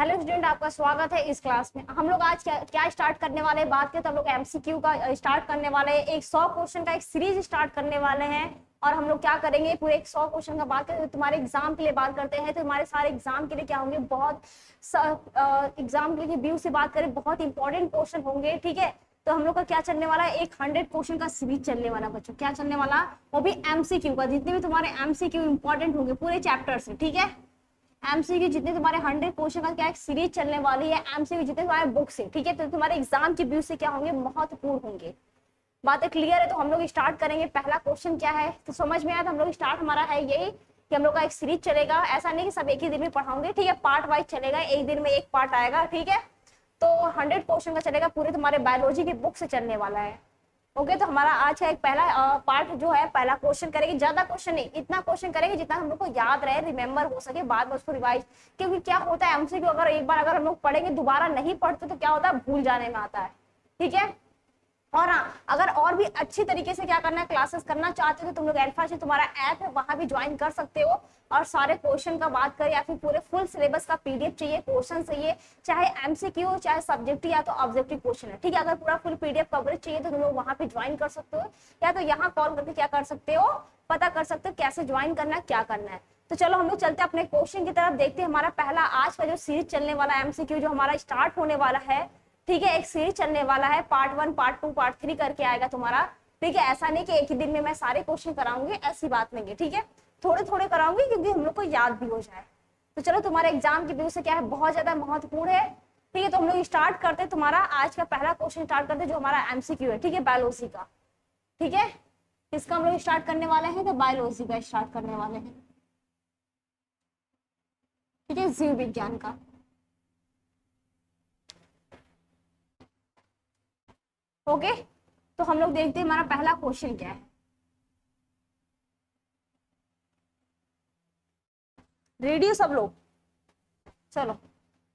Hello student, आपका स्वागत है इस क्लास में। हम लोग आज क्या स्टार्ट करने वाले हैं, बात करें तो हम लोग एमसीक्यू का स्टार्ट करने वाले हैं। एक 100 क्वेश्चन का एक सीरीज स्टार्ट करने वाले हैं और हम लोग क्या करेंगे, पूरे 100 क्वेश्चन का बात करें। तुम्हारे एग्जाम के लिए बात करते हैं तो तुम्हारे सारे एग्जाम के लिए क्या होंगे, बहुत एग्जाम के लिए व्यू से बात करें, बहुत इंपॉर्टेंट क्वेश्चन होंगे। ठीक है, तो हम लोग का क्या चलने वाला है, एक 100 क्वेश्चन का सीरीज चलने वाला बच्चों। क्या चलने वाला, वो भी एमसीक्यू का। जितने भी तुम्हारे एमसीक्यू इंपॉर्टेंट होंगे पूरे चैप्टर से, ठीक है। एमसीक्यू जितने तुम्हारे 100 क्वेश्चन का क्या एक सीरीज चलने वाली है, एमसीक्यू जितने तुम्हारे बुक से, ठीक है। तो तुम्हारे एग्जाम के व्यू से क्या होंगे, महत्वपूर्ण होंगे। बातें क्लियर है, तो हम लोग स्टार्ट करेंगे। पहला क्वेश्चन क्या है, तो समझ में आया। तो हम लोग स्टार्ट हमारा है यही कि हम लोग का एक सीरीज चलेगा। ऐसा नहीं कि सब एक ही दिन में पढ़ाऊंगे, ठीक है, पार्ट वाइज चलेगा। एक दिन में एक पार्ट आएगा, ठीक है। तो 100 क्वेश्चन का चलेगा, पूरे तुम्हारे बायोलॉजी की बुक से चलने वाला है। ओके, तो हमारा आज का एक पहला पार्ट जो है, पहला क्वेश्चन करेंगे। ज्यादा क्वेश्चन नहीं, इतना क्वेश्चन करेंगे जितना हम लोग को याद रहे, रिमेंबर हो सके, बाद में उसको रिवाइज। क्योंकि क्या होता है एमसीक्यू, अगर एक बार अगर हम लोग पढ़ेंगे, दोबारा नहीं पढ़ते तो क्या होता है, भूल जाने में आता है, ठीक है। और हाँ, अगर और भी अच्छी तरीके से क्या करना है, क्लासेस करना चाहते हो तो तुम लोग अल्फा से तुम्हारा ऐप है, वहां भी ज्वाइन कर सकते हो। और सारे क्वेश्चन का बात करें या फिर पूरे फुल सिलेबस का पीडीएफ चाहिए, क्वेश्चन चाहिए, चाहे एमसीक्यू चाहे सब्जेक्टिव या तो ऑब्जेक्टिव क्वेश्चन है, ठीक है। अगर पूरा फुल पीडीएफ कवरेज चाहिए तो तुम लोग वहां पे ज्वाइन कर सकते हो, या तो यहाँ कॉल करके क्या कर सकते हो, पता कर सकते हो कैसे ज्वाइन करना है, क्या करना है। तो चलो हम लोग चलते हैं अपने क्वेश्चन की तरफ, देखते हैं हमारा पहला आज का जो सीरीज चलने वाला है, एमसीक्यू जो हमारा स्टार्ट होने वाला है, ठीक है। एक सीरीज चलने वाला है, पार्ट 1 पार्ट 2 पार्ट 3 करके आएगा तुम्हारा, ठीक है। ऐसा नहीं कि एक ही दिन में मैं सारे क्वेश्चन कराऊंगी, ऐसी बात नहीं है, ठीक है। थोड़े थोड़े कराऊंगी क्योंकि हम लोग को याद भी हो जाए। तो चलो, तुम्हारे एग्जाम की व्यू से क्या है, बहुत ज्यादा महत्वपूर्ण है, ठीक है। तो हम लोग स्टार्ट करते हैं, तुम्हारा आज का पहला क्वेश्चन स्टार्ट करते हैं जो हमारा एमसीक्यू है, ठीक है, बायोलॉजी का, ठीक है। इसका हम लोग स्टार्ट करने वाले हैं, तो बायोलॉजी का स्टार्ट करने वाले हैं, ठीक है, जीव विज्ञान का। ओके, तो हम लोग देखते हैं हमारा पहला क्वेश्चन क्या है। रेडी सब लोग, चलो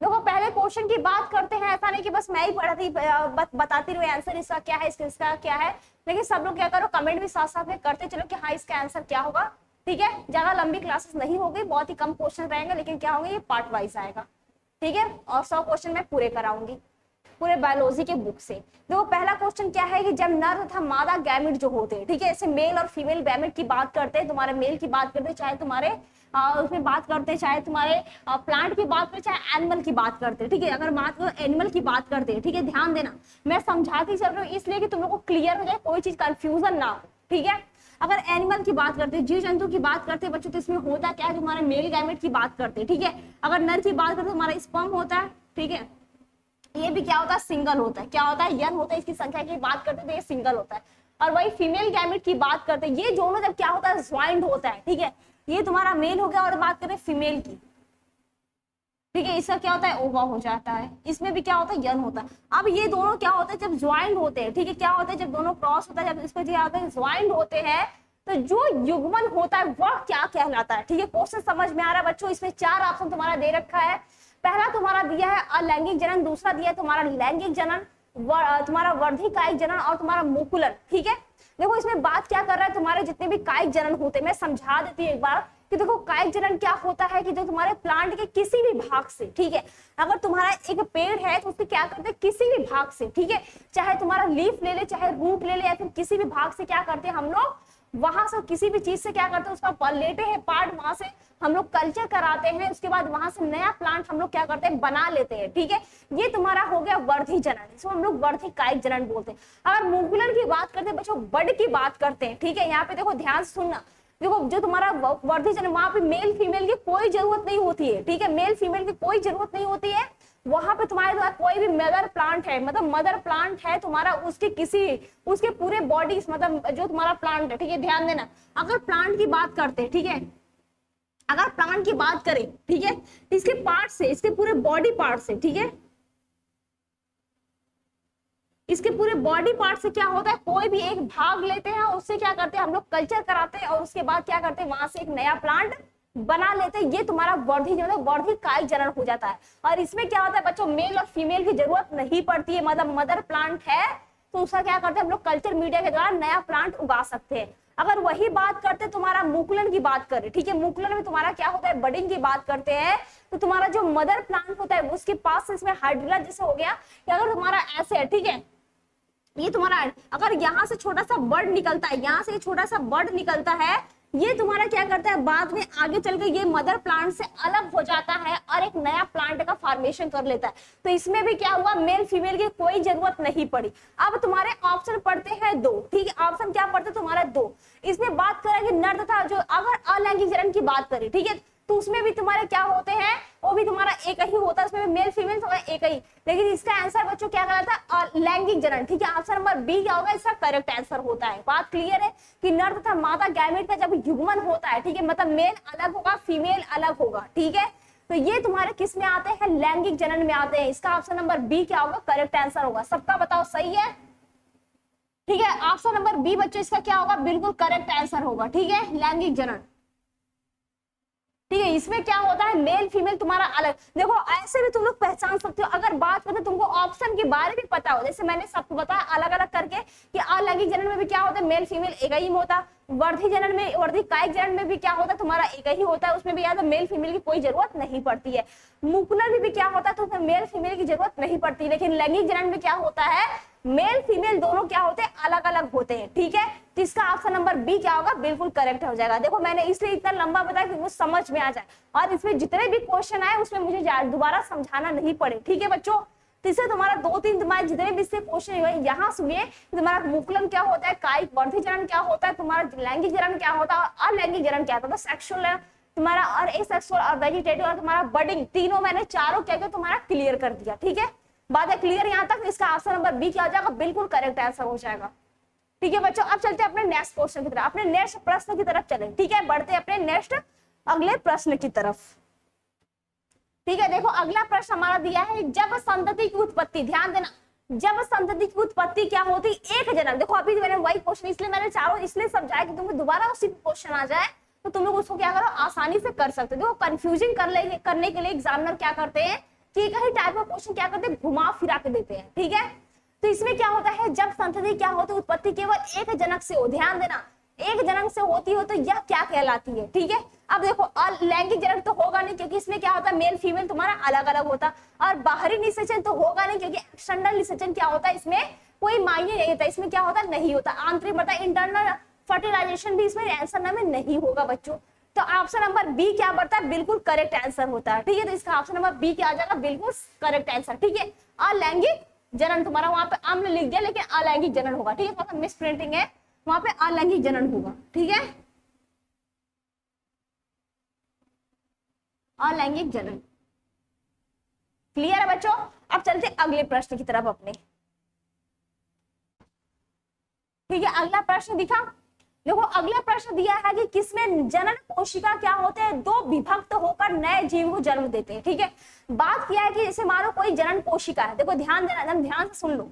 देखो पहले क्वेश्चन की बात करते हैं। ऐसा नहीं कि बस मैं ही पढ़ाती बताती रहूं आंसर इसका क्या है, इसका क्या है, लेकिन सब लोग क्या करो, कमेंट भी साथ साथ में करते चलो कि हाँ इसका आंसर क्या होगा, ठीक है। ज्यादा लंबी क्लासेस नहीं होगी, बहुत ही कम क्वेश्चन रहेंगे, लेकिन क्या होंगे, ये पार्ट वाइज आएगा, ठीक है। और 100 क्वेश्चन मैं पूरे कराऊंगी पूरे बायोलॉजी के बुक से। देखो पहला क्वेश्चन क्या है कि जब नर तथा मादा गैमेट जो होते हैं, ठीक है, ऐसे मेल और फीमेल गैमेट की बात करते हैं, तुम्हारे मेल की बात करते हैं, चाहे तुम्हारे उसमें बात करते हैं, चाहे तुम्हारे प्लांट की बात करते, चाहे एनिमल की बात करते हैं, ठीक है। अगर बात करो एनिमल की बात करते हैं, ठीक है, ध्यान देना, मैं समझाती चल रही हूँ इसलिए कि तुम लोग को क्लियर हो जाए, कोई चीज कंफ्यूजन ना हो, ठीक है। अगर एनिमल की बात करते हैं, जीव जंतु की बात करते हैं बच्चों, तो इसमें होता क्या है, तुम्हारे मेल गैमेट की बात करते हैं, ठीक है। अगर नर की बात करते हैं, तुम्हारा स्पर्म होता है, ठीक है। ये भी क्या होता है, सिंगल होता है, क्या होता है, यन होता है, इसकी संख्या की बात करते हैं तो ये सिंगल होता है। और वही फीमेल गैमेट की बात करते हैं, ये दोनों जब क्या होता है, ज्वाइंट होता है, ठीक है। ये तुम्हारा मेल हो गया, और बात करें फीमेल की, ठीक है, इसका क्या होता है, ओवा हो जाता है, इसमें भी क्या होता है, यन होता है। अब ये दोनों क्या होता है, जब ज्वाइंट होते हैं, ठीक है, क्या होता है, जब दोनों क्रॉस होता है, जब इसको क्या होता है, ज्वाइंट होते हैं, तो जो युग्मन होता है वह क्या कहलाता है, ठीक है। क्वेश्चन समझ में आ रहा है बच्चों, इसमें 4 ऑप्शन तुम्हारा दे रखा है। पहला तुम्हारा दिया है अलैंगिक जनन, दूसरा दिया है तुम्हारा लैंगिक जनन, तुम्हारा वर्धी कायिक जनन, और तुम्हारा मुकुलन, ठीक है। देखो इसमें बात क्या कर रहा है, तुम्हारे जितने भी कायिक जनन होते हैं, मैं समझा देती हूँ एक बार कि देखो कायिक जनन क्या होता है कि जो तुम्हारे प्लांट के किसी भी भाग से, ठीक है, अगर तुम्हारा एक पेड़ है तो उसके क्या करते हैं, किसी भी भाग से, ठीक है, चाहे तुम्हारा लीफ ले ले, चाहे रूट ले ले, या फिर किसी भी भाग से क्या करते हैं हम लोग, वहां से किसी भी चीज से क्या करते हैं, उसका लेते हैं पार्ट, वहां से हम लोग कल्चर कराते हैं, उसके बाद वहां से नया प्लांट हम लोग क्या करते हैं, बना लेते हैं, ठीक है। ये तुम्हारा हो गया वर्धी जनन, इसको हम लोग वर्धी कायिक जनन बोलते हैं। अगर मुकुलन की बात करते हैं बच्चों, बड की बात करते हैं, ठीक है, यहाँ पे देखो ध्यान से सुनना। देखो जो तुम्हारा वर्धी जनन, वहां पे मेल फीमेल की कोई जरूरत नहीं होती है, ठीक है, मेल फीमेल की कोई जरूरत नहीं होती है। वहां पे तुम्हारे द्वारा कोई भी मदर प्लांट है, मतलब मदर प्लांट है तुम्हारा, उसके पूरे बॉडी, मतलब जो तुम्हारा प्लांट है, ठीक है, ध्यान देना। अगर प्लांट की बात करते हैं, ठीक है, अगर प्लांट की बात करें, ठीक है, इसके पार्ट से, इसके पूरे बॉडी पार्ट से, ठीक है, इसके पूरे बॉडी पार्ट से क्या होता है, कोई भी एक भाग लेते हैं, उससे क्या करते हैं हम लोग, कल्चर कराते हैं, और उसके बाद क्या करते हैं, वहां से एक नया प्लांट बना लेते हैं। ये तुम्हारा वर्धी जनन, वर्धी कायिक जनन हो जाता है। और इसमें क्या होता है बच्चों, मेल और फीमेल की जरूरत नहीं पड़ती है, मतलब मदर प्लांट है तो उसका क्या करते हैं हम लोग, कल्चर मीडिया के द्वारा नया प्लांट उगा सकते हैं। अगर वही बात करते तुम्हारा मुकुलन की बात करें, ठीक है, मुकुलन में तुम्हारा क्या होता है, बडिंग की बात करते हैं, तो तुम्हारा जो मदर प्लांट होता है उसके पास इसमें हाइड्रिला जैसे हो गया, या अगर तुम्हारा ऐसे है, ठीक है, ये तुम्हारा अगर यहाँ से छोटा सा बर्ड निकलता है, यहाँ से छोटा सा बर्ड निकलता है, ये तुम्हारा क्या करता है, बाद में आगे चलकर ये मदर प्लांट से अलग हो जाता है और एक नया प्लांट का फॉर्मेशन कर लेता है। तो इसमें भी क्या हुआ, मेल फीमेल की कोई जरूरत नहीं पड़ी। अब तुम्हारे ऑप्शन पढ़ते हैं दो, ठीक है, ऑप्शन क्या पढ़ते तुम्हारा दो। इसमें बात करेंगे नर तथा जो अगर अलैंगिक जनन की बात करें, ठीक है, तो उसमें भी तुम्हारे क्या होते हैं, वो भी तुम्हारा एक ही होता है, उसमें मेल फीमेल तुम्हारा एक ही। लेकिन इसका आंसर बच्चों क्या कहलाता है, लैंगिक जनन, ठीक है, ऑप्शन नंबर बी क्या होगा, इसका करेक्ट आंसर होता है। बात क्लियर है कि नर तथा मादा गैमेट का जब युग्मन होता है, ठीक है, मतलब मेल अलग होगा फीमेल अलग होगा, ठीक है, तो ये तुम्हारे किस में आते हैं, लैंगिक जनन में आते हैं। इसका ऑप्शन नंबर बी क्या होगा, करेक्ट आंसर होगा। सबका बताओ सही है, ठीक है, ऑप्शन नंबर बी बच्चों इसका क्या होगा, बिल्कुल करेक्ट आंसर होगा, ठीक है, लैंगिक जनन, ठीक है। इसमें क्या होता है, मेल फीमेल तुम्हारा अलग। देखो ऐसे भी तुम लोग पहचान सकते हो, अगर बात करें तुमको ऑप्शन के बारे में पता हो, जैसे मैंने सबको बताया अलग अलग करके कि अलैंगिक जनन में भी क्या होता है, मेल फीमेल एक ही होता, वर्धी जनन में, वर्धी कायिक जनन में भी क्या होता है, तुम्हारा एक ही होता है, उसमें भी याद है मेल फीमेल की कोई जरूरत नहीं पड़ती है। मुकुलन में भी क्या होता है, तो उसमें मेल फीमेल की जरूरत नहीं पड़ती। लेकिन लैंगिक जनन में क्या होता है, मेल फीमेल दोनों क्या होते हैं, अलग अलग होते हैं, ठीक है। तो इसका ऑप्शन नंबर बी क्या होगा, बिल्कुल करेक्ट हो जाएगा। देखो मैंने इसलिए इतना लंबा बताया कि वो समझ में आ जाए, और इसमें जितने भी क्वेश्चन आए उसमें मुझे दोबारा समझाना नहीं पड़े, ठीक है बच्चों। तो इससे तुम्हारा दो तीन तुम्हारे जितने भी इससे क्वेश्चन हुए यहाँ सुनिए, तुम्हारा मुकुलन क्या होता है, कायिक वर्धी जनन क्या होता है, तुम्हारा लैंगिक जनन क्या होता है, और अलैंगिक जनन क्या होता है, सेक्सुअल तुम्हारा और एसेक्सुअल और वेजिटेटिव और तुम्हारा बडिंग, तीनों मैंने चारों क्या किया तुम्हारा क्लियर कर दिया, ठीक है। बात है क्लियर यहाँ तक। इसका ऑप्शन नंबर बी क्या हो जाएगा, बिल्कुल करेक्ट आंसर हो जाएगा, ठीक है बच्चों। अब चलते हैं अपने नेक्स्ट क्वेश्चन की तरफ, अपने नेक्स्ट प्रश्न की तरफ चलें, ठीक है, बढ़ते हैं अपने नेक्स्ट अगले प्रश्न की तरफ, ठीक है। देखो अगला प्रश्न हमारा दिया है, जब संतति की उत्पत्ति, ध्यान देना, जब संतति की उत्पत्ति क्या होती, एक जनन। देखो अभी मैंने वही क्वेश्चन इसलिए मैंने चारों इसलिए समझाया कि तुम्हें दोबारा उसी क्वेश्चन आ जाए तो तुम लोग उसको क्या करो, आसानी से कर सकते हो। देखो कंफ्यूजिंग करने के लिए एग्जामिनर क्या करते हैं कि कई टाइप ऑफ क्वेश्चन क्या करते हैं, घुमा फिरा के देते हैं, ठीक है। तो इसमें क्या होता है, जब संतति क्या होती है, उत्पत्ति केवल एक जनक से हो, ध्यान देना, एक जनक से होती हो तो यह क्या कहलाती है, ठीक है। अब देखो लैंगिक जनक तो होगा नहीं, क्योंकि इसमें क्या होता है, मेल फीमेल तुम्हारा अलग अलग होता, और बाहरी निषेचन तो होगा नहीं, क्योंकि एक्सटर्नल निषेचन क्या होता है, इसमें कोई मायने नहीं होता, इसमें क्या होता नहीं होता, आंतरिक मतलब इंटरनल फर्टिलाइजेशन भी इसमें आंसर में नहीं होगा बच्चों। तो ऑप्शन नंबर बी क्या बढ़ता है, बिल्कुल करेक्ट आंसर होता है, ठीक है। तो इसका ऑप्शन नंबर बी क्या आ जाएगा, बिल्कुल करेक्ट आंसर, ठीक है। अलैंगिक जनन तुम्हारा वहां पे आम लिख दिया, लेकिन अलैंगिक जनन होगा, ठीक है, मतलब मिस प्रिंटिंग है, वहां पे अलैंगिक जनन होगा, ठीक है, अलैंगिक जनन। क्लियर है बच्चों। अब चलते अगले प्रश्न की तरफ अपने, ठीक है। अगला प्रश्न दिखा, देखो अगला प्रश्न दिया है कि किसमें जनन कोशिका क्या होते हैं, दो विभक्त होकर नए जीव को जन्म देते हैं, ठीक है। बात किया है कि जैसे मानो कोई जनन कोशिका है, देखो ध्यान देना, ध्यान से सुन लो,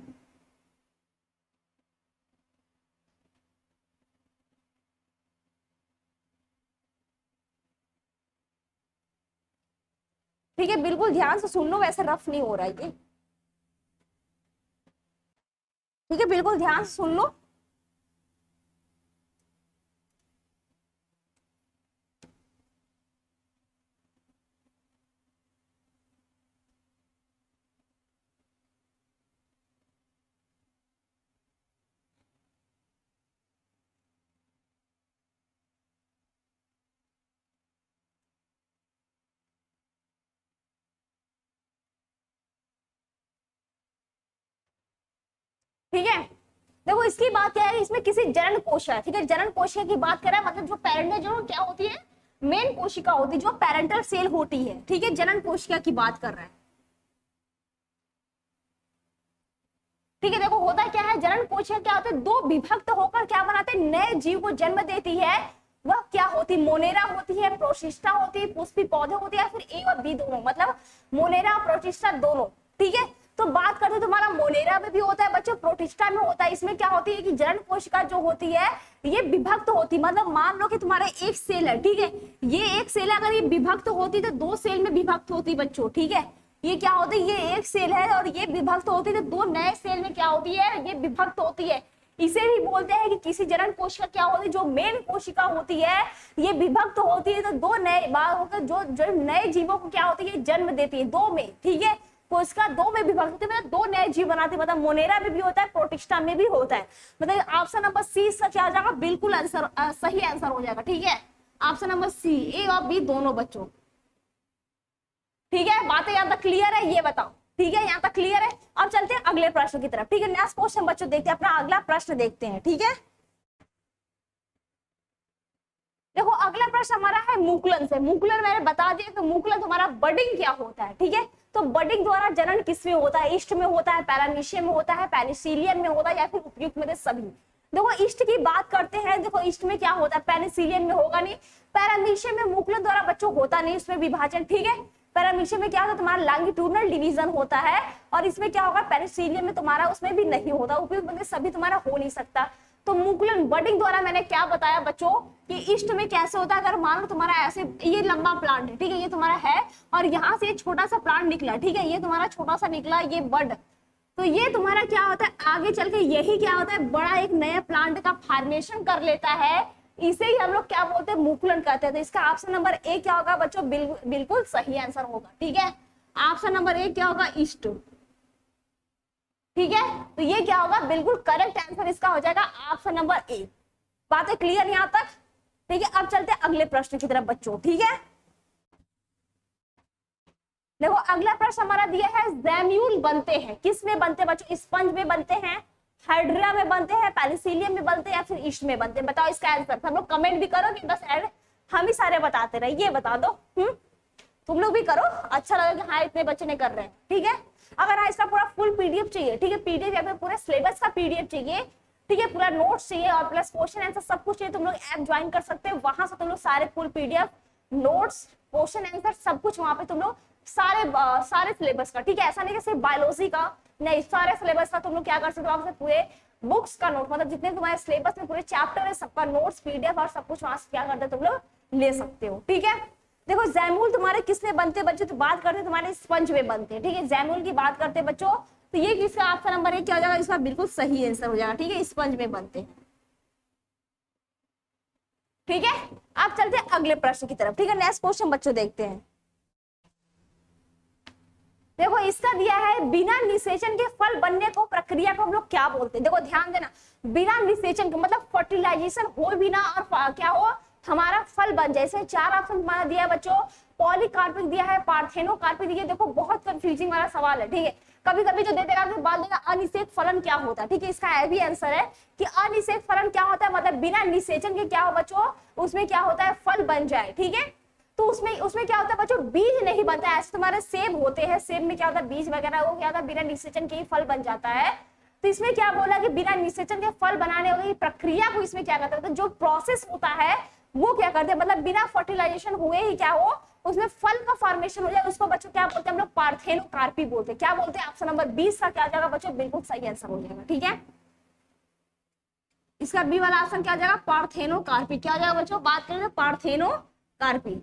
ठीक है, बिल्कुल ध्यान से सुन लो, वैसे रफ नहीं हो रहा है ये, ठीक है, बिल्कुल ध्यान से सुन लो। ठीक है, देखो इसकी बात क्या है, इसमें किसी जनन कोशिका, ठीक है, जनन कोशिका की बात कर रहा है, मतलब जो पेरेंट जो क्या होती है, मेन कोशिका होती है, जो पेरेंटल सेल होती है, ठीक है, जनन कोशिका की बात कर रहा है, ठीक है। देखो होता क्या है, जनन कोशिका क्या होते हैं, दो विभक्त होकर क्या बनाते हैं, नए जीव को जन्म देती है, वह क्या होती, मोनेरा होती है, प्रोटिस्टा होती है, पुष्पी पौधे होते हैं, फिर ए और बी दोनों, मतलब मोनेरा प्रोटिस्टा दोनों, ठीक है। तो बात करते तुम्हारा मोनेरा में भी होता है बच्चों, प्रोटिस्टा में होता है। इसमें क्या होती है कि जनन कोशिका जो होती है ये विभक्त होती, मतलब मान लो कि तुम्हारा एक सेल है, ठीक है, ये एक सेल है, अगर ये विभक्त होती तो दो सेल में विभक्त होती बच्चों, ठीक है। ये क्या होती है, ये एक सेल है और ये विभक्त होती है, तो दो नए सेल में क्या होती है, ये विभक्त होती है। इसे भी बोलते हैं कि किसी जनन कोशिका क्या होती है, जो मेन कोशिका होती है ये विभक्त होती है, तो दो नए होकर जो नए जीवों को क्या होती है जन्म देती है, दो में, ठीक है, कोशिका दो में विभक्त होती है, मतलब दो नए जीव बनाती है, मतलब मोनेरा में भी होता है, प्रोटिस्टा में भी होता है। मतलब ऑप्शन नंबर सी इसका क्या हो जाएगा, बिल्कुल आंसर सही आंसर हो जाएगा, ठीक है, ऑप्शन नंबर सी, ए और बी दोनों बच्चों, ठीक है, बातें यहाँ तक क्लियर है, ये बताओ, ठीक है, यहाँ तक क्लियर है। अब चलते हैं अगले प्रश्न की तरफ, ठीक है, नेक्स्ट क्वेश्चन बच्चों देखते हैं, अपना अगला प्रश्न देखते हैं, ठीक है। देखो अगला प्रश्न हमारा है मुकुलन से। मुकुलन मैंने बता दिया कि मुकुलन तुम्हारा बडिंग क्या होता है, ठीक है, तो बडिंग द्वारा जनन किसमें होता है, ईस्ट में होता है, पैरामीशियम में होता है, पेनिसिलियम में होता है, या फिर उपयुक्त में से सभी। देखो ईस्ट की बात करते हैं, देखो ईस्ट में क्या होता है, पेनिसिलियम में होगा नहीं, पैरामीशियम में मुकुलन द्वारा बच्चों होता नहीं, उसमें विभाजन, ठीक है, पैरामीशियम में क्या होता है तुम्हारा लॉन्गिट्यूडनल डिवीजन होता है, और इसमें क्या होगा पेनिसिलियम में तुम्हारा उसमें भी नहीं होता, उपयुक्त में सभी तुम्हारा हो नहीं सकता। तो मुकुलन बडिंग द्वारा मैंने क्या बताया बच्चों कि ईस्ट में कैसे होता है, अगर मान लो तुम्हारा ऐसे ये लंबा प्लांट है, ठीक है, ये तुम्हारा है और यहाँ से छोटा सा प्लांट निकला, ठीक है, ये तुम्हारा छोटा सा निकला, ये बड, तो ये तुम्हारा क्या होता है आगे चल के यही क्या होता है बड़ा एक नया प्लांट का फॉर्मेशन कर लेता है, इसे ही हम लोग क्या बोलते हैं मुकुलन कहते हैं। तो इसका ऑप्शन नंबर ए क्या होगा बच्चों, बिल्कुल सही आंसर होगा, ठीक है, ऑप्शन नंबर ए क्या होगा, ईस्ट, ठीक है, तो ये क्या होगा बिल्कुल करेक्ट आंसर इसका हो जाएगा ऑप्शन नंबर ए। बातें क्लियर यहां तक, ठीक है। अब चलते हैं अगले प्रश्न की तरफ बच्चों, ठीक है। देखो अगला प्रश्न हमारा दिया है जैम्यूल बनते हैं, किस में बनते हैं बच्चों, स्पंज में बनते हैं, हाइड्रा में बनते हैं, पेनिसिलियम में बनते हैं, या फिर ईस्ट में बनते हैं, बताओ इसका आंसर। सब लोग कमेंट भी करो कि बस ऐड हम ही सारे बताते रहे, ये बता दो, तुम लोग भी करो, अच्छा लगा कि हाँ इतने बच्चे ने कर रहे हैं, ठीक है। अगर हाँ इसका पूरा फुल पीडीएफ चाहिए, ठीक है, पीडीएफ या फिर पूरे सिलेबस का पीडीएफ चाहिए, ठीक है, पूरा नोट्स चाहिए और प्लस क्वेश्चन आंसर सब कुछ चाहिए, तुम लोग ऐप ज्वाइन कर सकते हैं, वहां से तुम लोग सारे full PDF notes question answer सब कुछ वहां पे तुम लोग सारे सिलेबस का, ठीक है, ऐसा नहीं कि सिर्फ बायोलॉजी का नहीं, सारे सिलेबस का तुम लोग क्या कर सकते हो, पूरे बुक्स का नोट, मतलब जितने तुम्हारे सिलेबस में पूरे चैप्टर है सबका नोट्स पीडीएफ और सब कुछ वहां से क्या करते तुम लोग ले सकते हो, ठीक है। देखो जैमूल तुम्हारे किस में बनते हैं बच्चों, तो बात करते हैं तुम्हारे स्पंज में बनते हैं, ठीक है, जैमूल की बात करते हैं बच्चों, तो ये किसका ऑप्शन नंबर एक क्या हो जाएगा, इसका बिल्कुल सही आंसर हो जाएगा, ठीक है, स्पंज में बनते हैं, ठीक है। अब चलते हैं अगले प्रश्न की तरफ, ठीक है, नेक्स्ट क्वेश्चन बच्चों देखते हैं। देखो इसका दिया है बिना निषेचन के फल बनने को प्रक्रिया को हम लोग क्या बोलते हैं। देखो ध्यान देना, बिना निषेचन के मतलब फर्टिलाइजेशन हो बिना और क्या हो हमारा फल बन जाए। जैसे चार ऑप्शन हमारा दिया है बच्चों, पॉलीकार्पिक दिया है, पार्थेनोकार्पिक दिया है। देखो बहुत कंफ्यूजिंग वाला सवाल है, ठीक है, कभी कभी जो दे देगा तो बात देगा अनिषेक फलन क्या होता है, ठीक है, इसका ये भी आंसर है कि अनिषेक फलन क्या होता है, मतलब बिना निषेचन के क्या हो बच्चों उसमें क्या होता है फल बन जाए, ठीक है। तो उसमें क्या होता है बच्चों बीज नहीं बनता है, ऐसे तुम्हारे सेब होते हैं, सेब में क्या होता है बीज वगैरह, वो क्या होता है बिना निषेचन के ही फल बन जाता है। तो इसमें क्या बोला कि बिना निषेचन के फल बनाने वाली प्रक्रिया को इसमें क्या करते हैं, जो प्रोसेस होता है वो क्या करते हैं, मतलब बिना फर्टिलाइजेशन हुए ही क्या हो उसमें फल का फॉर्मेशन हो जाए, उसको बच्चों क्या बोलते हैं हम लोग पार्थेनोकार्पी बोलते हैं। क्या बोलते हैं ऑप्शन नंबर 20 का क्या जाएगा बच्चों, बिल्कुल सही आंसर हो जाएगा, ठीक है। इसका बी वाला ऑप्शन क्या जाएगा, पार्थेनोकार्पी, क्या जाएगा बच्चों, बात करें तो पार्थेनोकार्पी।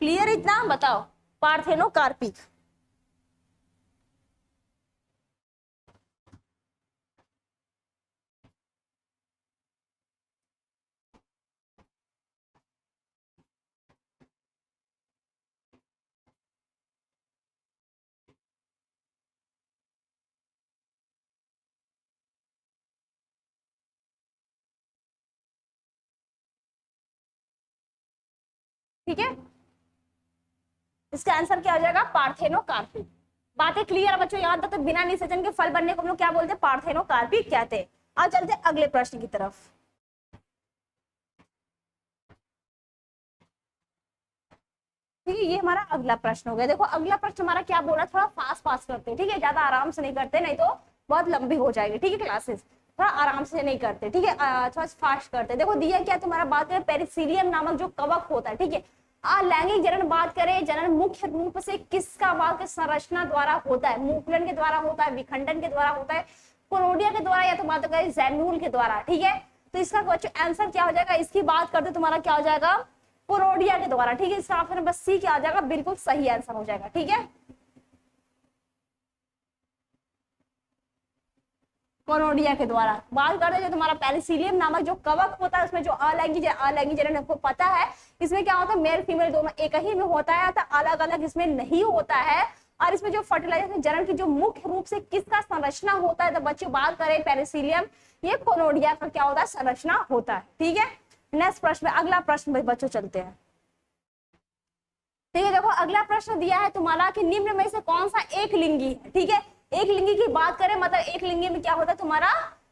क्लियर इतना बताओ, पार्थेनोकार्पिक, ठीक है, इसका आंसर क्या हो जाएगा पार्थेनोकार्पिक। बातें क्लियर है बच्चों, याद तो बिना निषेचन के फल बनने को हम लोग क्या बोलते हैं, पार्थेनोकार्पिक कहते हैं। अब चलते हैं अगले प्रश्न की तरफ। ठीक है, ये हमारा अगला प्रश्न हो गया। देखो अगला प्रश्न हमारा क्या बोल रहा है, थोड़ा फास्ट पास करते हैं, ठीक है, ज्यादा आराम से नहीं करते, नहीं तो बहुत लंबी हो जाएगी, ठीक है, क्लासेस थोड़ा आराम से नहीं करते, ठीक है, थोड़ा फास्ट करते। देखो दिया क्या तुम्हारा, बात करें पेरिसिलियम नामक जो कवक होता है, ठीक है, लैंगिक जनन बात करें, जनन मुख्य रूप से किसका वाक्य संरचना द्वारा होता है, मुकुलन के द्वारा होता है, विखंडन के द्वारा होता है, कोरोडिया के द्वारा, या तो बात जैम्यूल के द्वारा, ठीक है। तो इसका आंसर क्या हो जाएगा, इसकी बात करते तुम्हारा क्या हो जाएगा, कोनोडिया के द्वारा, ठीक है। इसका ऑप्शन नंबर सी क्या आ जाएगा, बिल्कुल सही आंसर हो जाएगा, ठीक है। कोनोडिया के द्वारा बात करते हैं जो तुम्हारा पेरिसीलियम नामक जो कवक होता है उसमें जो अलैंगिक जनन आपको पता है, इसमें क्या होता है मेल फीमेल दोनों एक ही में होता है, तो अलग अलग इसमें नहीं होता है। और इसमें जो फर्टिलाइजेशन जनन की जो मुख्य रूप से किसका संरचना होता है, तो बच्चों बात करें पेरिसीलियम, ये कोनोडिया का क्या होता है संरचना होता है, ठीक है। नेक्स्ट प्रश्न में अगला प्रश्न बच्चों चलते हैं, ठीक है। देखो अगला प्रश्न दिया है तुम्हारा कि निम्न में से कौन सा एक लिंगी है, ठीक है। एक लिंगी की बात करें मतलब एक लिंगी में क्या होता है तुम्हारा